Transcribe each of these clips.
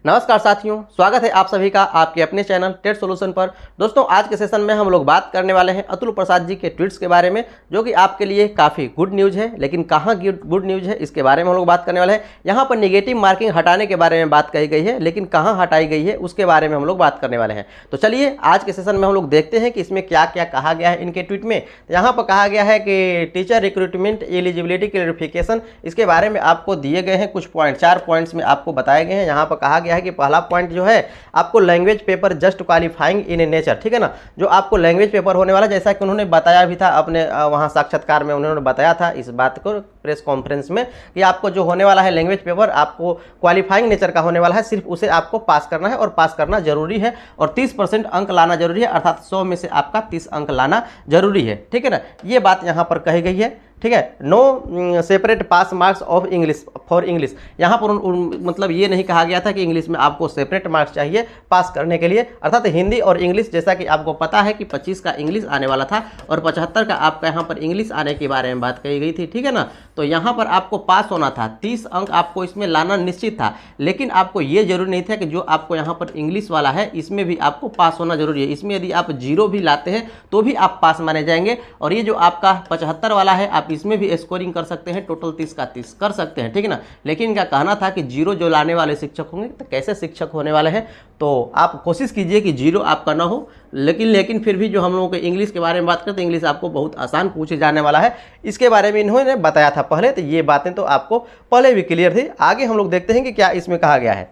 नमस्कार साथियों, स्वागत है आप सभी का आपके अपने चैनल टेट सॉल्यूशन पर। दोस्तों, आज के सेशन में हम लोग बात करने वाले हैं अतुल प्रसाद जी के ट्वीट्स के बारे में, जो कि आपके लिए काफ़ी गुड न्यूज़ है। लेकिन कहाँ गुड न्यूज़ है इसके बारे में हम लोग बात करने वाले हैं। यहाँ पर नेगेटिव मार्किंग हटाने के बारे में बात कही गई है, लेकिन कहाँ हटाई गई है उसके बारे में हम लोग बात करने वाले हैं। तो चलिए आज के सेशन में हम लोग देखते हैं कि इसमें क्या क्या कहा गया है इनके ट्वीट में। यहाँ पर कहा गया है कि टीचर रिक्रूटमेंट एलिजिबिलिटी क्लैरिफिकेशन, इसके बारे में आपको दिए गए हैं कुछ पॉइंट, 4 पॉइंट्स में आपको बताए गए हैं। यहाँ पर कहा गया है कि पहला पॉइंट जो है आपको language paper just qualifying in A nature, ठीक है ना। जो आपको लैंग्वेज पेपर होने वाला, जैसा कि उन्होंने बताया भी था अपने वहाँ साक्षात्कार में, उन्होंने बताया था इस बात को प्रेस कॉन्फ्रेंस में कि आपको जो होने वाला है लैंग्वेज पेपर आपको क्वालिफाइंग नेचर का होने वाला है। सिर्फ उसे आपको पास करना है और पास करना जरूरी है, और 30% अंक लाना जरूरी है, अर्थात 100 में से आपका 30 अंक लाना जरूरी है, ठीक है ना। ये बात यहाँ पर कही गई है, ठीक है। No separate pass marks of English for English, यहाँ पर मतलब ये नहीं कहा गया था कि इंग्लिश में आपको सेपरेट मार्क्स चाहिए पास करने के लिए, अर्थात हिंदी और इंग्लिश, जैसा कि आपको पता है कि 25 का इंग्लिश आने वाला था और 75 का आपका यहाँ पर इंग्लिश आने के बारे में बात कही गई थी, ठीक है ना। तो यहाँ पर आपको पास होना था, 30 अंक आपको इसमें लाना निश्चित था, लेकिन आपको ये जरूरी नहीं था कि जो आपको यहाँ पर इंग्लिश वाला है इसमें भी आपको पास होना जरूरी है। इसमें यदि आप 0 भी लाते हैं तो भी आप पास माने जाएंगे, और ये जो आपका 75 वाला है आप इसमें भी स्कोरिंग कर सकते हैं, टोटल 30 का 30 कर सकते हैं, ठीक है ना। लेकिन इनका कहना था कि 0 जो लाने वाले शिक्षक होंगे तो कैसे शिक्षक होने वाले हैं, तो आप कोशिश कीजिए कि 0 आपका ना हो। लेकिन फिर भी जो हम लोगों के इंग्लिश के बारे में बात करते हैं, इंग्लिश आपको बहुत आसान पूछे जाने वाला है, इसके बारे में इन्होंने बताया था पहले, तो ये बातें तो आपको पहले भी क्लियर थी। आगे हम लोग देखते हैं कि क्या इसमें कहा गया है।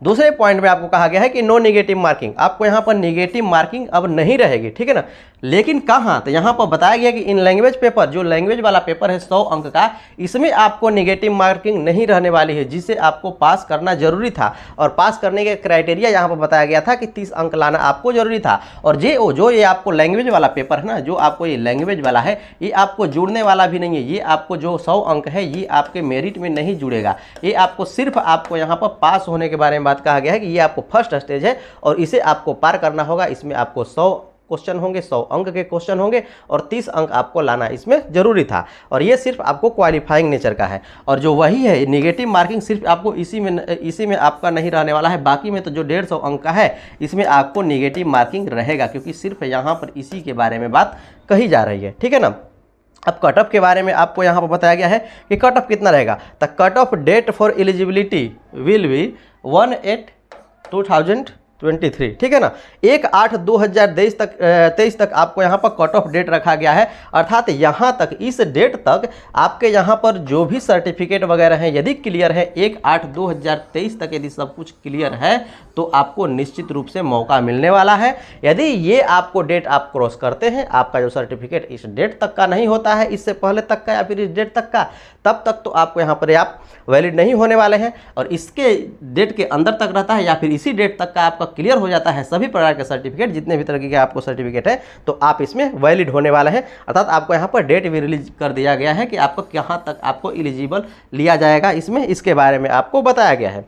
दूसरे पॉइंट में आपको कहा गया है कि नो नेगेटिव मार्किंग, आपको यहाँ पर नेगेटिव मार्किंग अब नहीं रहेगी, ठीक है ना। लेकिन कहाँ, तो यहाँ पर बताया गया कि इन लैंग्वेज पेपर, जो लैंग्वेज वाला पेपर है 100 अंक का, इसमें आपको नेगेटिव मार्किंग नहीं रहने वाली है, जिसे आपको पास करना जरूरी था। और पास करने के क्राइटेरिया यहाँ पर बताया गया था कि 30 अंक लाना आपको जरूरी था। और जो ये आपको लैंग्वेज वाला पेपर है ना, जो आपको ये लैंग्वेज वाला है, ये आपको जुड़ने वाला भी नहीं है। ये आपको जो 100 अंक है ये आपके मेरिट में नहीं जुड़ेगा, ये आपको सिर्फ आपको यहाँ पर पास होने के बारे में बात कहा गया है कि ये आपको फर्स्ट स्टेज है और इसे आपको पार करना होगा। इसमें आपको 100 क्वेश्चन होंगे, 100 अंक के क्वेश्चन होंगे और 30 अंक आपको लाना इसमें जरूरी था, और ये सिर्फ आपको क्वालिफाइंग नेचर का है। और जो वही है नेगेटिव मार्किंग, सिर्फ आपको इसी में आपका नहीं रहने वाला है, बाकी में तो जो 150 अंक का है इसमें आपको नेगेटिव मार्किंग रहेगा, क्योंकि सिर्फ यहाँ पर इसी के बारे में बात कही जा रही है, ठीक है ना। अब कट ऑफ के बारे में आपको यहाँ पर बताया गया है कि कट ऑफ कितना रहेगा। तो cut off date for eligibility will be 1/8/2023, ठीक है ना। 1/8/2023 तक आपको यहाँ पर कट ऑफ डेट रखा गया है, अर्थात यहाँ तक, इस डेट तक आपके यहाँ पर जो भी सर्टिफिकेट वगैरह हैं यदि क्लियर है, 1/8/2023 तक यदि सब कुछ क्लियर है तो आपको निश्चित रूप से मौका मिलने वाला है। यदि ये आपको डेट आप क्रॉस करते हैं, आपका जो सर्टिफिकेट इस डेट तक का नहीं होता है, इससे पहले तक का या फिर इस डेट तक का, तब तक तो आपको यहाँ पर आप वैलिड नहीं होने वाले हैं। और इसके डेट के अंदर तक रहता है या फिर इसी डेट तक का आपका क्लियर हो जाता है सभी प्रकार के सर्टिफिकेट, जितने भी तरह के आपको सर्टिफिकेट है, तो आप इसमें वैलिड होने वाले हैं। अर्थात आपको यहाँ पर डेट भी रिलीज कर दिया गया है कि आपको कहाँ तक आपको एलिजिबल लिया जाएगा, इसमें इसके बारे में आपको बताया गया है।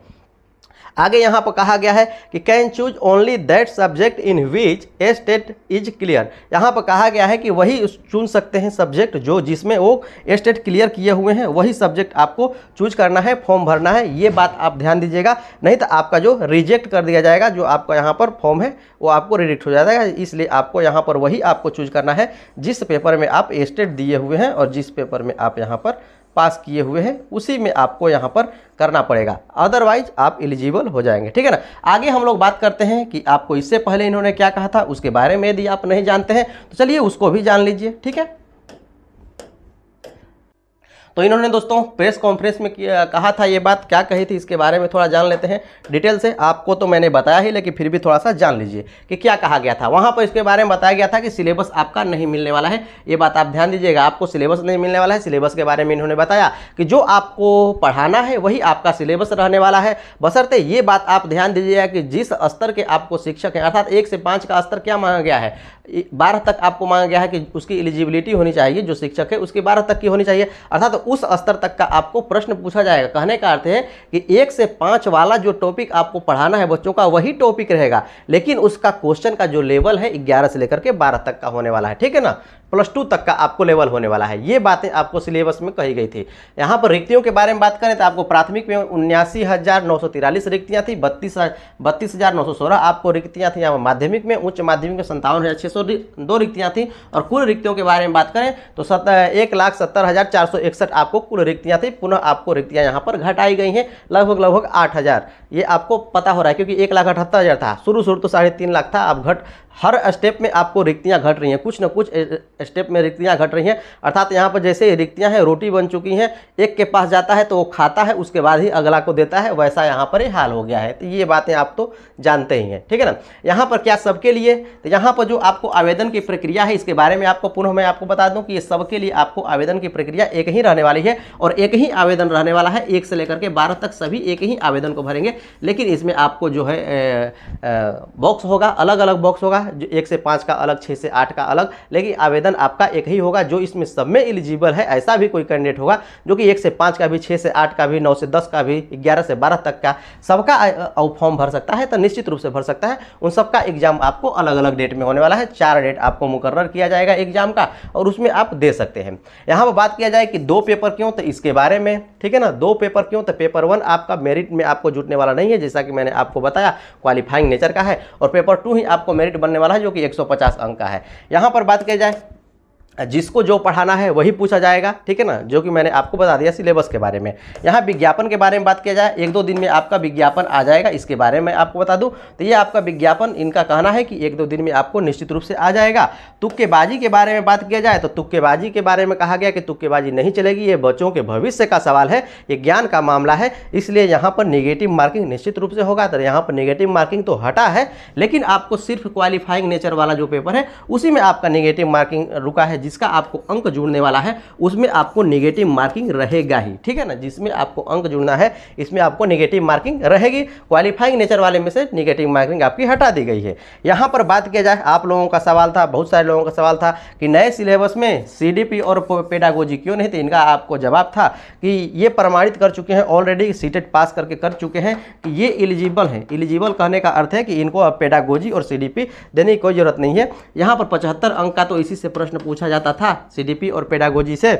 आगे यहाँ पर कहा गया है कि can choose only that subject in which A state is clear. यहाँ पर कहा गया है कि वही चुन सकते हैं सब्जेक्ट जो जिसमें वो स्टेट क्लियर किए हुए हैं, वही सब्जेक्ट आपको चूज करना है, फॉर्म भरना है। ये बात आप ध्यान दीजिएगा, नहीं तो आपका जो रिजेक्ट कर दिया जाएगा, जो आपका यहाँ पर फॉर्म है वो आपको रिजेक्ट हो जाएगा। इसलिए आपको यहाँ पर वही आपको चूज करना है जिस पेपर में आप स्टेट दिए हुए हैं और जिस पेपर में आप यहाँ पर पास किए हुए हैं, उसी में आपको यहाँ पर करना पड़ेगा, अदरवाइज आप एलिजिबल हो जाएंगे, ठीक है ना। आगे हम लोग बात करते हैं कि आपको इससे पहले इन्होंने क्या कहा था उसके बारे में, यदि आप नहीं जानते हैं तो चलिए उसको भी जान लीजिए, ठीक है। तो इन्होंने दोस्तों प्रेस कॉन्फ्रेंस में कहा था, ये बात क्या कही थी इसके बारे में थोड़ा जान लेते हैं डिटेल से। आपको तो मैंने बताया ही, लेकिन फिर भी थोड़ा सा जान लीजिए कि क्या कहा गया था। वहाँ पर इसके बारे में बताया गया था कि सिलेबस आपका नहीं मिलने वाला है, ये बात आप ध्यान दीजिएगा, आपको सिलेबस नहीं मिलने वाला है। सिलेबस के बारे में इन्होंने बताया कि जो आपको पढ़ाना है वही आपका सिलेबस रहने वाला है, बशर्ते ये बात आप ध्यान दीजिएगा कि जिस स्तर के आपको शिक्षक हैं, अर्थात 1 से 5 का स्तर क्या मांगा गया है, 12 तक आपको मांगा गया है कि उसकी एलिजिबिलिटी होनी चाहिए, जो शिक्षक है उसकी 12 तक की होनी चाहिए। अर्थात उस स्तर तक का आपको प्रश्न पूछा जाएगा। कहने का अर्थ है कि 1 से 5 वाला जो टॉपिक आपको पढ़ाना है बच्चों का वही टॉपिक रहेगा, लेकिन उसका क्वेश्चन का जो लेवल है 11 से लेकर के 12 तक का होने वाला है, ठीक है ना, +2 तक का आपको लेवल होने वाला है। ये बातें आपको सिलेबस में कही गई थी। यहाँ पर रिक्तियों के बारे में बात करें तो आपको प्राथमिक में 79,943 रिक्तियाँ थी, 32,916 आपको रिक्तियाँ थी। यहाँ माध्यमिक में, उच्च माध्यमिक में 57,602 रिक्तियाँ थी। और कुल रिक्तियों के बारे में बात करें तो 1,70,461 आपको कुल रिक्तियाँ थी। पुनः आपको रिक्तियाँ यहाँ पर घटाई गई हैं लगभग 8,000। ये आपको पता हो रहा है क्योंकि 1,78,000 था, शुरू तो 3.5 लाख था। अब हर स्टेप में आपको रिक्तियां घट रही हैं, कुछ न कुछ स्टेप में रिक्तियां घट रही हैं। अर्थात यहाँ पर जैसे रिक्तियां हैं रोटी बन चुकी हैं, एक के पास जाता है तो वो खाता है, उसके बाद ही अगला को देता है, वैसा यहाँ पर ही हाल हो गया है। तो ये बातें आप तो जानते ही हैं, ठीक है ना। यहाँ पर क्या सबके लिए, तो यहाँ पर जो आपको आवेदन की प्रक्रिया है इसके बारे में आपको पुनः मैं आपको बता दूँ कि ये सबके लिए आपको आवेदन की प्रक्रिया एक ही रहने वाली है और एक ही आवेदन रहने वाला है। 1 से लेकर के 12 तक सभी एक ही आवेदन को भरेंगे, लेकिन इसमें आपको जो है बॉक्स होगा, अलग अलग बॉक्स होगा, जो 1 से 5 का अलग, 6 से 8 का अलग, लेकिन आवेदन आपका एक ही होगा। जो इसमें सब में एलिजिबल है ऐसा भी कोई कैंडिडेट होगा जो कि 1 से 5 का भी, 6 से 8 का भी, 9 से 10 का भी, 11 से 12 तक का सबका फॉर्म भर सकता है, तो निश्चित रूप से भर सकता है। उन सबका एग्जाम आपको अलग अलग डेट में होने वाला है। 4 डेट आपको मुकर्रर किया जाएगा एग्जाम का और उसमें आप दे सकते हैं। यहाँ पर बात किया जाए कि 2 पेपर क्यों, तो इसके बारे में, ठीक है ना। 2 पेपर क्यों, तो पेपर 1 आपका मेरिट में आपको जुटने वाला नहीं है, जैसा कि मैंने आपको बताया, क्वालिफाइंग नेचर का है, और पेपर 2 ही आपको मेरिट बनने वाला है जो कि 150 अंक का है। यहाँ पर बात की जाए जिसको जो पढ़ाना है वही पूछा जाएगा, ठीक है ना, जो कि मैंने आपको बता दिया सिलेबस के बारे में। यहाँ विज्ञापन के बारे में बात किया जाए, 1-2 दिन में आपका विज्ञापन आ जाएगा, इसके बारे में आपको बता दूं। तो ये आपका विज्ञापन, इनका कहना है कि 1-2 दिन में आपको निश्चित रूप से आ जाएगा। तुक्केबाजी के बारे में बात किया जाए तो तुक्केबाजी के बारे में कहा गया कि तुक्केबाजी नहीं चलेगी, ये बच्चों के भविष्य का सवाल है, ये ज्ञान का मामला है, इसलिए यहाँ पर नेगेटिव मार्किंग निश्चित रूप से होगा। तो यहाँ पर नेगेटिव मार्किंग तो हटा है, लेकिन आपको सिर्फ क्वालिफाइंग नेचर वाला जो पेपर है उसी में आपका नेगेटिव मार्किंग रुका है, जिसका आपको अंक जुड़ने वाला है उसमें आपको नेगेटिव मार्किंग रहेगा ही, ठीक है ना। जिसमें आपको अंक जुड़ना है इसमें आपको नेगेटिव मार्किंग रहेगी। क्वालिफाइंग नेचर वाले में से नेगेटिव मार्किंग आपकी हटा दी गई है। यहाँ पर बात किया जाए, आप लोगों का सवाल था, बहुत सारे लोगों का सवाल था कि नए सिलेबस में सीडीपी और पेडागोजी क्यों नहीं, तो इनका आपको जवाब था कि ये प्रमाणित कर चुके हैं, ऑलरेडी सीटेट पास करके कर चुके हैं कि ये एलिजिबल हैं। एलिजिबल कहने का अर्थ है कि इनको अब पेडागोजी और सीडीपी देने की कोई जरूरत नहीं है। यहाँ पर 75 अंक का तो इसी से प्रश्न पूछा जाता था, सीडीपी और पेडागोजी से,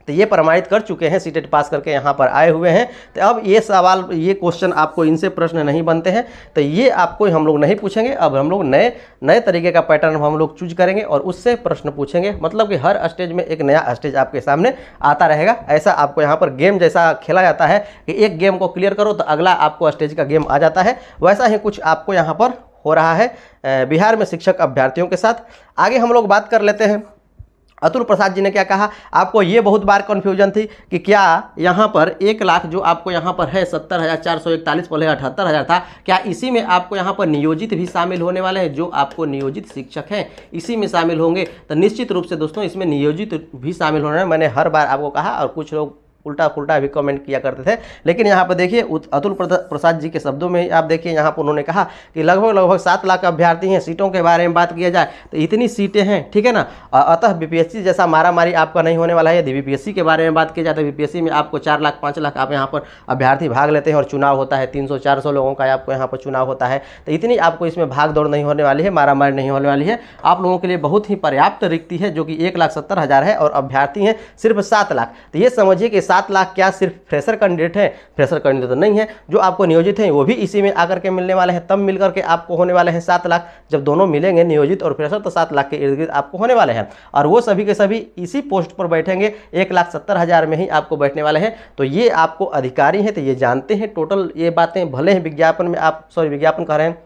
तो ये प्रमाणित कर चुके हैं, सीटेट पास करके यहाँ पर आए हुए हैं। तो अब ये सवाल, ये क्वेश्चन आपको इनसे प्रश्न नहीं बनते हैं, तो ये आपको हम लोग नहीं पूछेंगे। अब हम लोग नए तरीके का पैटर्न हम लोग चूज करेंगे और उससे प्रश्न पूछेंगे। मतलब कि हर स्टेज में एक नया स्टेज आपके सामने आता रहेगा। ऐसा आपको यहाँ पर गेम जैसा खेला जाता है कि एक गेम को क्लियर करो तो अगला आपको स्टेज का गेम आ जाता है, वैसा ही कुछ आपको यहाँ पर हो रहा है बिहार में शिक्षक अभ्यर्थियों के साथ। आगे हम लोग बात कर लेते हैं, अतुल प्रसाद जी ने क्या कहा। आपको ये बहुत बार कन्फ्यूजन थी कि क्या यहाँ पर 1 लाख जो आपको यहाँ पर है 70,441 पहले 78,000 था, क्या इसी में आपको यहाँ पर नियोजित भी शामिल होने वाले हैं? जो आपको नियोजित शिक्षक हैं इसी में शामिल होंगे। तो निश्चित रूप से दोस्तों इसमें नियोजित भी शामिल होना है। मैंने हर बार आपको कहा और कुछ लोग उल्टा पुल्टा भी कमेंट किया करते थे, लेकिन यहाँ पर देखिए अतुल प्रसाद जी के शब्दों में आप देखिए, यहाँ पर उन्होंने कहा कि लगभग 7 लाख अभ्यर्थी हैं। सीटों के बारे में बात किया जाए तो इतनी सीटें हैं, ठीक है ना। अतः बीपीएससी जैसा मारामारी आपका नहीं होने वाला है। यदि बीपीएससी के बारे में बात की जाए तो बीपीएससी में आपको 4 लाख 5 लाख आप यहाँ पर अभ्यर्थी भाग लेते हैं और चुनाव होता है, 300-400 लोगों का आपको यहाँ पर चुनाव होता है। तो इतनी आपको इसमें भाग दौड़ नहीं होने वाली है, मारामारी नहीं होने वाली है। आप लोगों के लिए बहुत ही पर्याप्त रिक्ति है जो कि 1,70,000 है और अभ्यर्थी हैं सिर्फ 7 लाख। तो ये समझिए कि 7 लाख क्या सिर्फ फ्रेशर कैंडिडेट है? फ्रेशर कैंडिडेट तो नहीं है, जो आपको नियोजित हैं वो भी इसी में आकर के मिलने वाले हैं। तब मिलकर के आपको होने वाले हैं 7 लाख। जब दोनों मिलेंगे नियोजित और फ्रेशर तो 7 लाख के इर्द गिर्द आपको होने वाले हैं और वो सभी के सभी इसी पोस्ट पर बैठेंगे। 1,70,000 में ही आपको बैठने वाले हैं। तो ये आपको अधिकारी हैं तो ये जानते हैं टोटल ये बातें। भले ही विज्ञापन में विज्ञापन कह रहे हैं,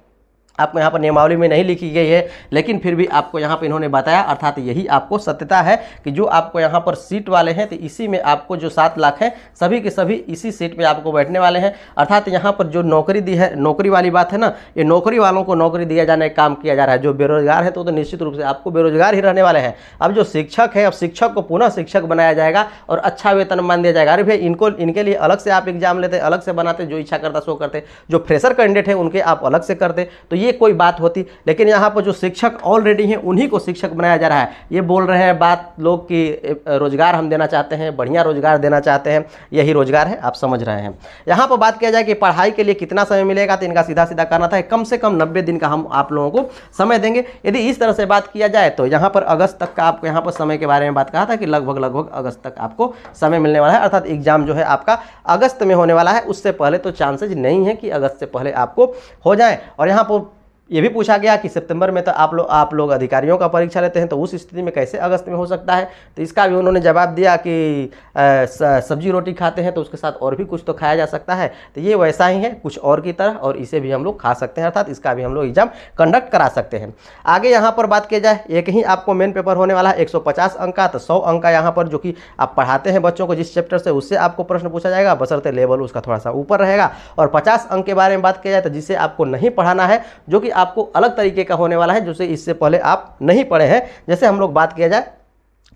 आपको यहाँ पर नियमावली में नहीं लिखी गई है, लेकिन फिर भी आपको यहाँ पर इन्होंने बताया। अर्थात यही आपको सत्यता है कि जो आपको यहाँ पर सीट वाले हैं तो इसी में आपको जो 7 लाख है सभी के सभी इसी सीट में आपको बैठने वाले हैं। अर्थात यहाँ पर जो नौकरी दी है, नौकरी वाली बात है ना, ये नौकरी वालों को नौकरी दिया जाने का काम किया जा रहा है। जो बेरोजगार है तो निश्चित रूप से आपको बेरोजगार ही रहने वाले हैं। अब जो शिक्षक है, अब शिक्षक को पुनः शिक्षक बनाया जाएगा और अच्छा वेतनमान दिया जाएगा। अरे भाई इनके लिए अलग से आप एग्जाम लेते, अलग से बनाते, जो इच्छा करता सो करते। जो फ्रेशर कैंडिडेट है उनके आप अलग से करते। तो ये कोई बात होती, लेकिन यहाँ पर जो शिक्षक ऑलरेडी हैं उन्हीं को शिक्षक बनाया जा रहा है। ये बोल रहे हैं बात लोग कि रोजगार हम देना चाहते हैं, बढ़िया रोजगार देना चाहते हैं, यही रोजगार है, आप समझ रहे हैं। यहाँ पर बात किया जाए कि पढ़ाई के लिए कितना समय मिलेगा, तो इनका सीधा सीधा कहना था कम से कम 90 दिन का हम आप लोगों को समय देंगे। यदि इस तरह से बात किया जाए तो यहाँ पर अगस्त तक का आपको यहाँ पर समय के बारे में बात कहा था कि लगभग अगस्त तक आपको समय मिलने वाला है, अर्थात एग्जाम जो है आपका अगस्त में होने वाला है। उससे पहले तो चांसेज नहीं है कि अगस्त से पहले आपको हो जाए। और यहाँ पर ये भी पूछा गया कि सितंबर में तो आप लोग अधिकारियों का परीक्षा लेते हैं, तो उस स्थिति में कैसे अगस्त में हो सकता है। तो इसका भी उन्होंने जवाब दिया कि सब्जी रोटी खाते हैं तो उसके साथ और भी कुछ तो खाया जा सकता है, तो ये वैसा ही है कुछ और की तरह, और इसे भी हम लोग खा सकते हैं, अर्थात इसका भी हम लोग एग्जाम कंडक्ट करा सकते हैं। आगे यहाँ पर बात की जाए, एक ही आपको मेन पेपर होने वाला है 150 अंक का, तो 100 अंक का यहाँ पर जो कि आप पढ़ाते हैं बच्चों को जिस चैप्टर से, उससे आपको प्रश्न पूछा जाएगा, बशर्ते लेवल उसका थोड़ा सा ऊपर रहेगा। और 50 अंक के बारे में बात की जाए तो जिसे आपको नहीं पढ़ाना है, जो कि आपको अलग तरीके का होने वाला है, जिसे इससे पहले आप नहीं पढ़े हैं। जैसे हम लोग बात किया जाए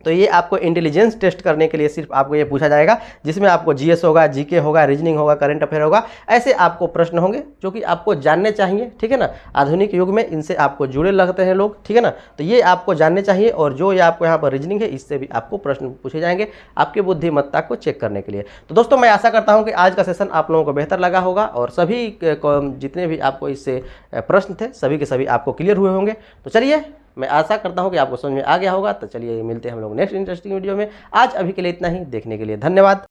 तो ये आपको इंटेलिजेंस टेस्ट करने के लिए सिर्फ आपको ये पूछा जाएगा, जिसमें आपको जीएस होगा, जीके होगा, रीजनिंग होगा, करंट अफेयर होगा, ऐसे आपको प्रश्न होंगे जो कि आपको जानने चाहिए, ठीक है ना। आधुनिक युग में इनसे आपको जुड़े लगते हैं लोग, ठीक है ना, तो ये आपको जानने चाहिए। और जो ये आपको यहाँ पर रीजनिंग है, इससे भी आपको प्रश्न पूछे जाएंगे आपकी बुद्धिमत्ता को चेक करने के लिए। तो दोस्तों मैं आशा करता हूँ कि आज का सेशन आप लोगों को बेहतर लगा होगा, और सभी जितने भी आपको इससे प्रश्न थे सभी के सभी आपको क्लियर हुए होंगे। तो चलिए, मैं आशा करता हूं कि आपको समझ में आ गया होगा। तो चलिए मिलते हैं हम लोग नेक्स्ट इंटरेस्टिंग वीडियो में। आज अभी के लिए इतना ही, देखने के लिए धन्यवाद।